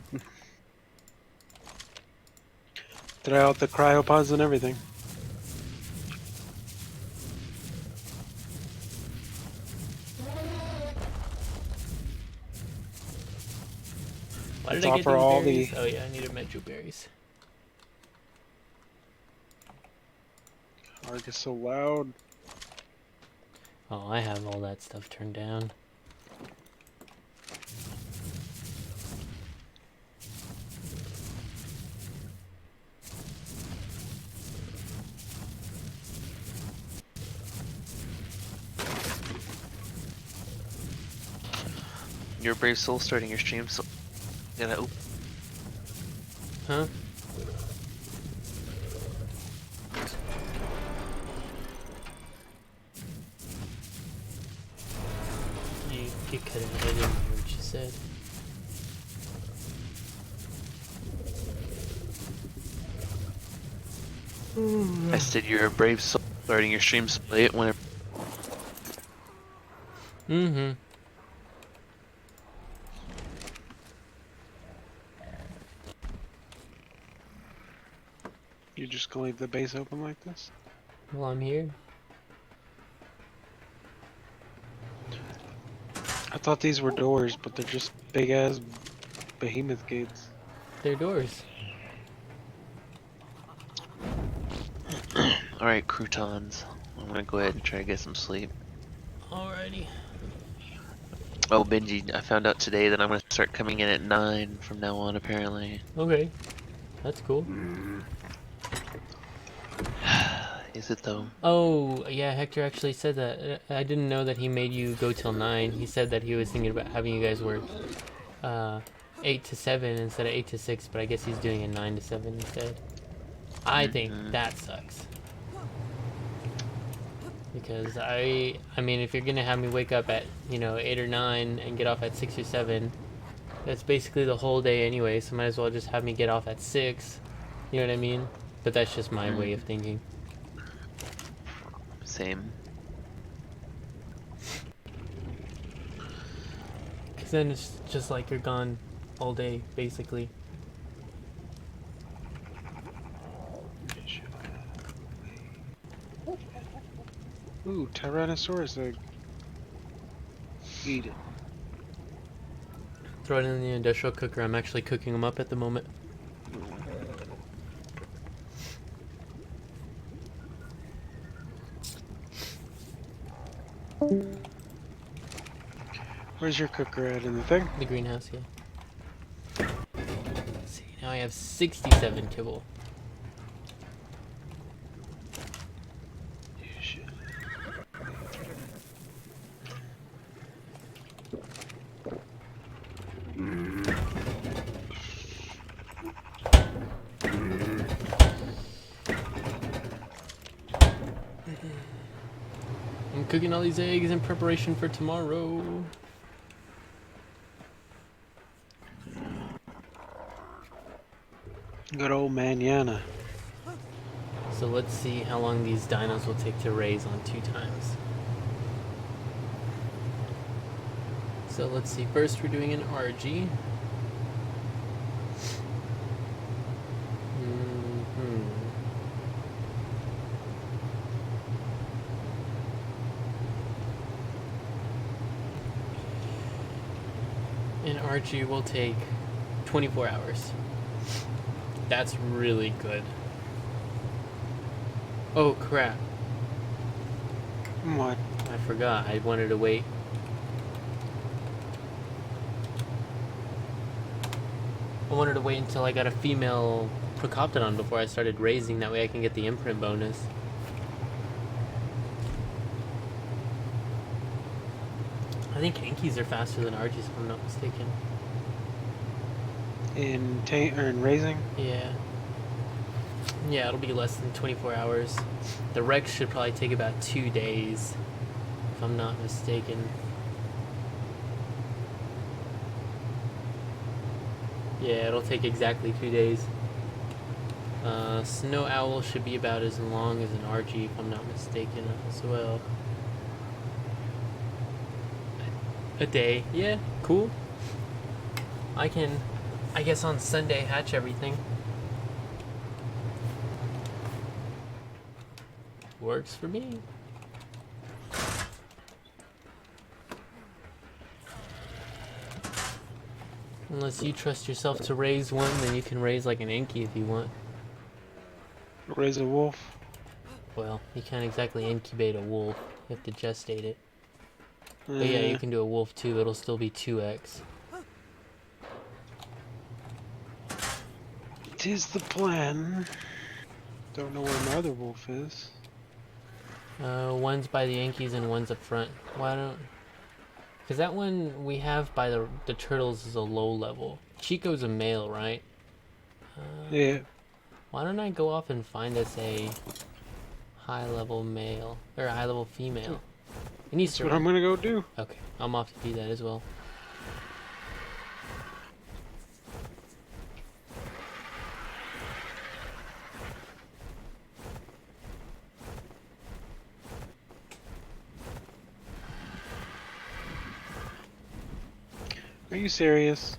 Throw out the cryopods and everything. Why did Let's I get offer these all berries? the- Oh yeah, I needed metro berries. Ark is so loud. Oh, I have all that stuff turned down. You're a brave soul starting your stream, so Huh? You cut it. I didn't hear what you said. I said you're a brave soul starting your stream, so play it whenever. Mm-hmm. You're just gonna leave the base open like this? Well, I'm here. I thought these were doors, but they're just big ass behemoth gates. They're doors. Alright, croutons. I'm gonna go ahead and try to get some sleep. Alrighty. Oh, Benji, I found out today that I'm gonna start coming in at 9 from now on, apparently. Okay. That's cool. Is it though? Oh, yeah, Hector actually said that. I didn't know that he made you go till 9. He said that he was thinking about having you guys work 8 to 7 instead of 8 to 6, but I guess he's doing it 9 to 7 instead. I think that sucks. Because I mean, if you're gonna have me wake up at, 8 or 9 and get off at 6 or 7, that's basically the whole day anyway, so might as well just have me get off at 6. You know what I mean? But that's just my way of thinking. Same. Because then it's just like you're gone all day, basically. Ooh, Tyrannosaurus egg. Eat it. Throw it in the industrial cooker. I'm actually cooking them up at the moment. Where's your cooker at in the thing? The greenhouse, yeah. Let's see, now I have 67 kibble. Shit. I'm cooking all these eggs in preparation for tomorrow. Good old manana. So let's see how long these dinos will take to raise on 2 times. So let's see, first we're doing an RG. An RG will take 24 hours. That's really good. Oh crap, What? I forgot. I wanted to wait. I wanted to wait until I got a female Procoptodon before I started raising. That way I can get the imprint bonus. I think Hankies are faster than RGs if I'm not mistaken. In raising? Yeah. Yeah, it'll be less than 24 hours. The Rex should probably take about 2 days, if I'm not mistaken. Yeah, it'll take exactly 2 days. Snow Owl should be about as long as an RG, if I'm not mistaken, as well. A day. Yeah, cool. I can, I guess on Sunday, hatch everything. Works for me. Unless you trust yourself to raise one, then you can raise like an Inky if you want. Raise a wolf? Well, you can't exactly incubate a wolf. You have to gestate it. But yeah, you can do a wolf too. It'll still be 2x. Tis the plan. Don't know where my other wolf is. One's by the Yankees and one's up front. Why don't... Because that one we have by the turtles is a low level. Chico's a male, right? Yeah. Why don't I go off and find us a high level male, or a high level female? It needs That's to what I'm gonna go do. Okay, I'm off to do that as well. Are you serious?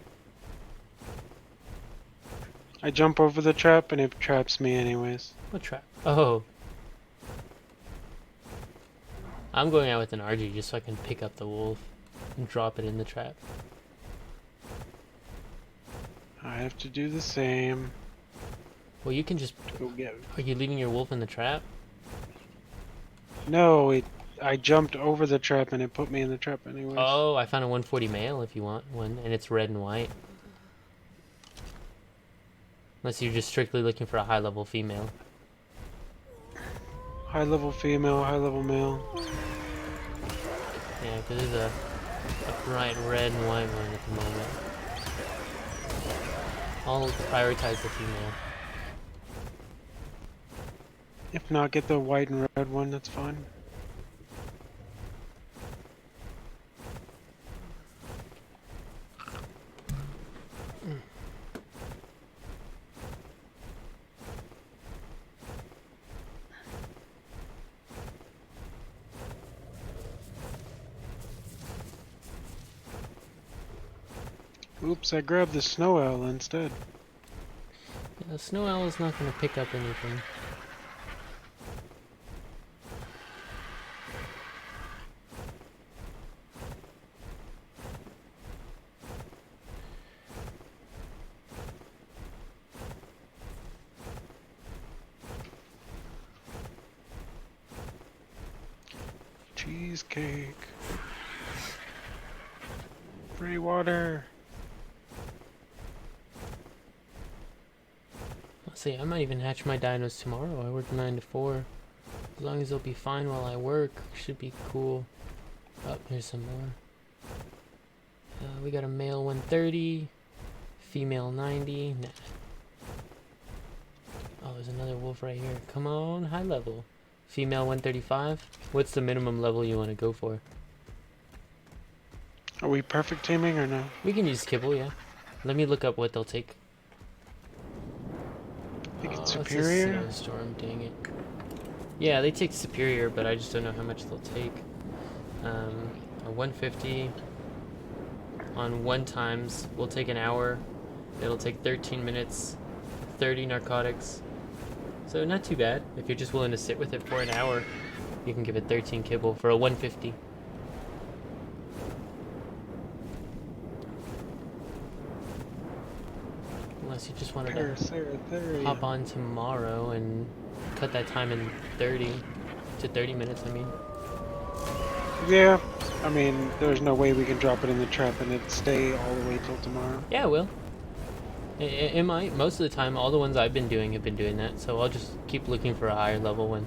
I jump over the trap and it traps me anyways. What trap? Oh. I'm going out with an RG just so I can pick up the wolf and drop it in the trap. I have to do the same. Well, you can just... Go get it. Are you leaving your wolf in the trap? No, I jumped over the trap and it put me in the trap anyways. Oh, I found a 140 male if you want one, and it's red and white. Unless you're just strictly looking for a high level female. High level female, high level male. Yeah, because there's a bright red and white one at the moment. I'll prioritize the female. If not, get the white and red one, that's fine. Oops, I grabbed the snow owl instead. Yeah, the snow owl is not going to pick up anything. cheesecake. Free water. Let's see, I might even hatch my dinos tomorrow. I work 9 to 4. As long as they'll be fine while I work, should be cool. Oh, here's some more. We got a male 130, female 90. Nah. Oh, there's another wolf right here. Come on, high level. Female 135. What's the minimum level you want to go for? Are we perfect teaming or no? We can use kibble, yeah. Let me look up what they'll take. I think it's It's a superior. snowstorm, dang it. Yeah, they take superior, but I just don't know how much they'll take. A 150 on 1 times will take an hour. It'll take 13 minutes, 30 narcotics. So not too bad. If you're just willing to sit with it for an hour, you can give it 13 kibble for a 150. Unless you just wanted to hop on tomorrow and cut that time in 30 to 30 minutes, I mean. Yeah, I mean, there's no way we can drop it in the trap and it stay all the way till tomorrow. Yeah, it will. It might. Most of the time, all the ones I've been doing have been doing that, so I'll just keep looking for a higher level one.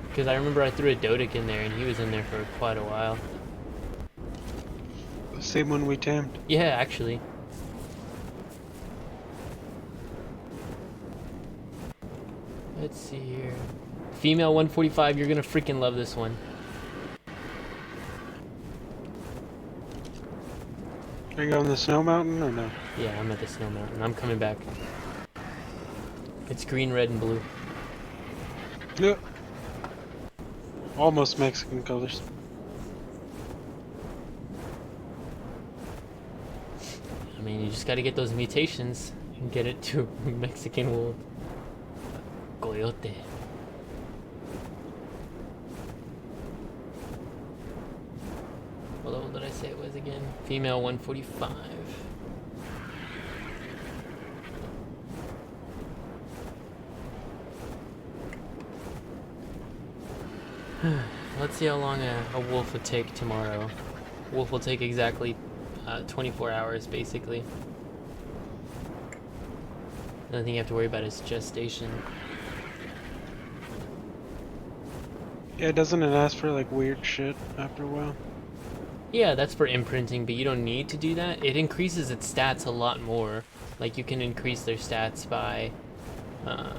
Because I remember I threw a Dodic in there and he was in there for quite a while. The same one we tamed. Yeah, actually. Let's see here. Female 145, you're gonna freaking love this one. Are you on the snow mountain or no? Yeah, I'm at the snow mountain. I'm coming back. It's green, red, and blue. Yeah. Almost Mexican colors. I mean, you just gotta get those mutations and get it to Mexican wolf. Coyote. What level did I say it was again? Female 145. Let's see how long a wolf would take tomorrow. Wolf will take exactly 24 hours, basically. The only thing you have to worry about is gestation. Yeah, doesn't it ask for like weird shit after a while? Yeah, that's for imprinting, but you don't need to do that. It increases its stats a lot more. Like, you can increase their stats by, I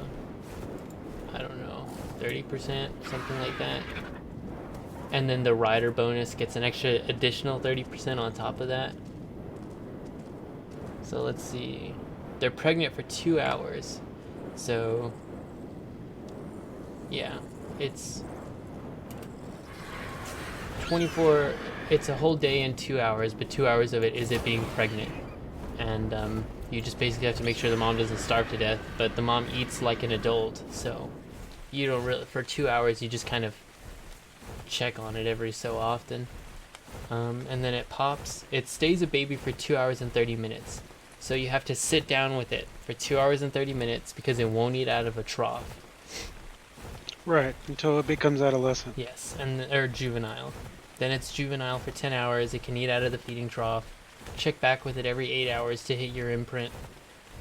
don't know, 30%, something like that. And then the rider bonus gets an extra additional 30% on top of that. So let's see. They're pregnant for 2 hours. So, yeah, it's 24, it's a whole day and 2 hours, but 2 hours of it is it being pregnant. And you just basically have to make sure the mom doesn't starve to death, but the mom eats like an adult, so you don't really, for 2 hours, you just kind of check on it every so often. And then it pops. It stays a baby for 2 hours and 30 minutes. So you have to sit down with it for 2 hours and 30 minutes because it won't eat out of a trough. Right, until it becomes adolescent. Yes, or juvenile. Then it's juvenile for 10 hours. It can eat out of the feeding trough. Check back with it every 8 hours to hit your imprint.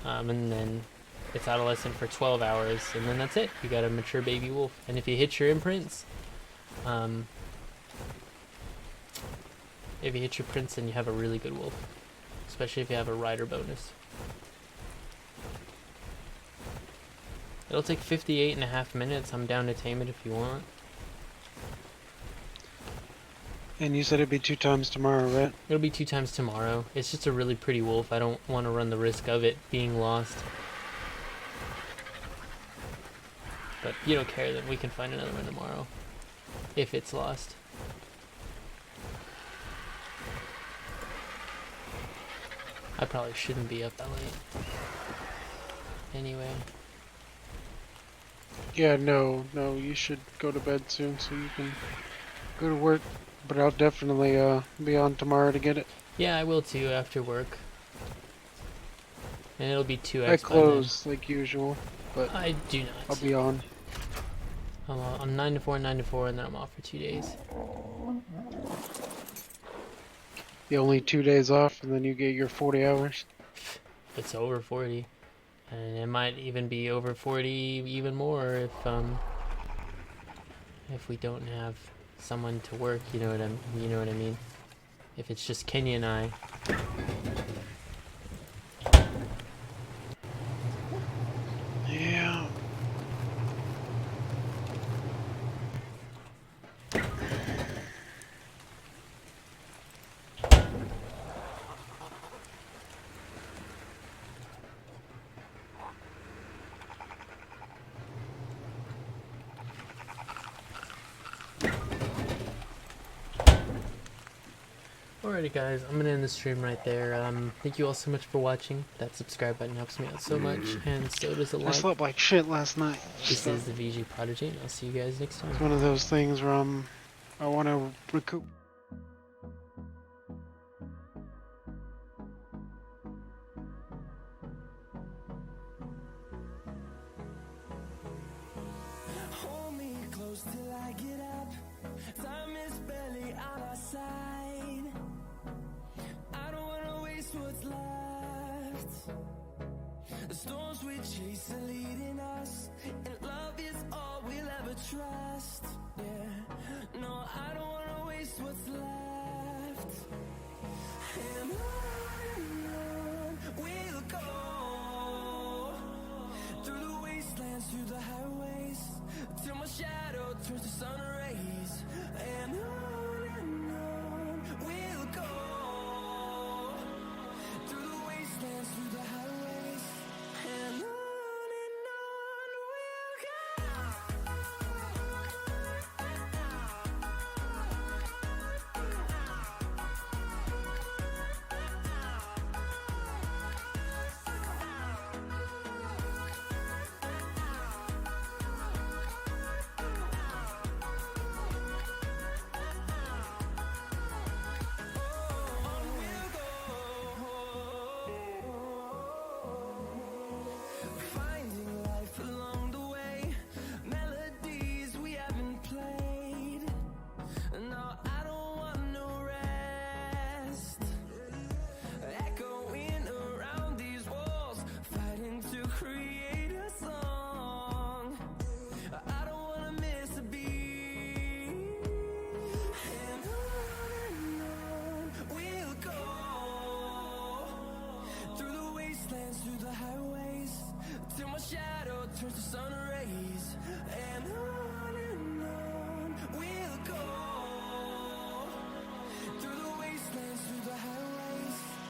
And then it's adolescent for 12 hours. And then that's it. You got a mature baby wolf. And if you hit your imprints, if you hit your prints, then you have a really good wolf. Especially if you have a rider bonus. It'll take 58.5 minutes. I'm down to tame it if you want. And you said it'd be 2 times tomorrow, right? It'll be 2 times tomorrow. It's just a really pretty wolf. I don't want to run the risk of it being lost. But you don't care, then we can find another one tomorrow. If it's lost. I probably shouldn't be up that late. Anyway. Yeah, no, you should go to bed soon so you can go to work. But I'll definitely be on tomorrow to get it. Yeah, I will too after work. And it'll be 2x I close like usual. but I do I'll not. be on. I'm 9 to 4, 9 to 4, and then I'm off for 2 days. The only 2 days off, and then you get your 40 hours. It's over 40, and it might even be over 40 even more if we don't have someone to work. You know what I mean. If it's just Kenya and I. Yeah. Alrighty guys, I'm gonna end the stream right there. Thank you all so much for watching. That subscribe button helps me out so much, and so does a I like. slept like shit last night. This is the VG Prodigy, and I'll see you guys next time. It's one of those things where I want to recoup. Hold me close till I get up. Time is barely on our side. I don't wanna waste what's left. The storms we chase are leading us, and love is all we'll ever trust. Yeah, no, I don't wanna waste what's left. And on we'll go, through the wastelands, through the highways, till my shadow turns to sun rays. And on we'll go, through the wastelands, through the highways, and on we'll go. Finding life along the way, melodies we haven't played. No, I don't want no rest. Echoing around these walls, fighting to create a song. I don't wanna miss a beat. And on we'll go, through the wastelands, through the highways, till my shadow turns to sun rays.